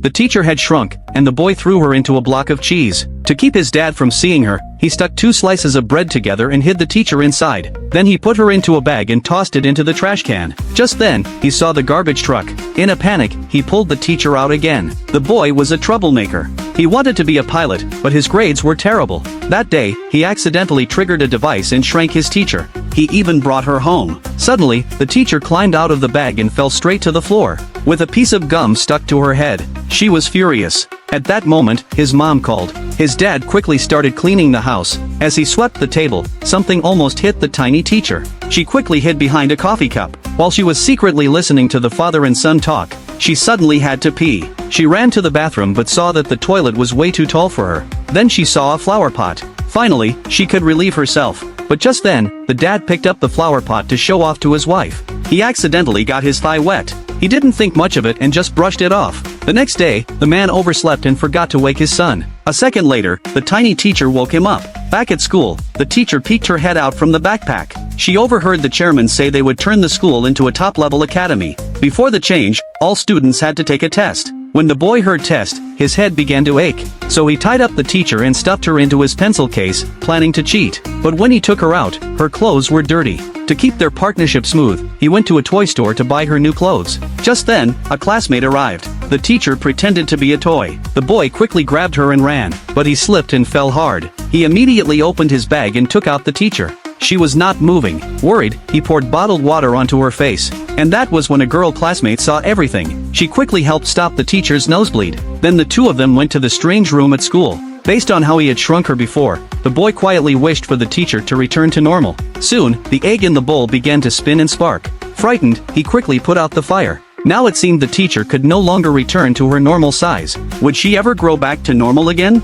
The teacher had shrunk, and the boy threw her into a block of cheese. To keep his dad from seeing her, he stuck 2 slices of bread together and hid the teacher inside. Then he put her into a bag and tossed it into the trash can. Just then, he saw the garbage truck. In a panic, he pulled the teacher out again. The boy was a troublemaker. He wanted to be a pilot, but his grades were terrible. That day, he accidentally triggered a device and shrank his teacher. He even brought her home. Suddenly, the teacher climbed out of the bag and fell straight to the floor, with a piece of gum stuck to her head. She was furious. At that moment, his mom called. His dad quickly started cleaning the house. As he swept the table, something almost hit the tiny teacher. She quickly hid behind a coffee cup. While she was secretly listening to the father and son talk, she suddenly had to pee. She ran to the bathroom but saw that the toilet was way too tall for her. Then she saw a flower pot. Finally, she could relieve herself. But just then, the dad picked up the flower pot to show off to his wife. He accidentally got his thigh wet. He didn't think much of it and just brushed it off. The next day, the man overslept and forgot to wake his son. A second later, the tiny teacher woke him up. Back at school, the teacher peeked her head out from the backpack. She overheard the chairman say they would turn the school into a top-level academy. Before the change, all students had to take a test. When the boy heard test, his head began to ache. So he tied up the teacher and stuffed her into his pencil case, planning to cheat. But when he took her out, her clothes were dirty. To keep their partnership smooth, he went to a toy store to buy her new clothes. Just then, a classmate arrived. The teacher pretended to be a toy. The boy quickly grabbed her and ran, but he slipped and fell hard. He immediately opened his bag and took out the teacher. She was not moving. Worried, he poured bottled water onto her face. And that was when a girl classmate saw everything. She quickly helped stop the teacher's nosebleed. Then the two of them went to the strange room at school. Based on how he had shrunk her before, the boy quietly wished for the teacher to return to normal. Soon, the egg in the bowl began to spin and spark. Frightened, he quickly put out the fire. Now it seemed the teacher could no longer return to her normal size. Would she ever grow back to normal again?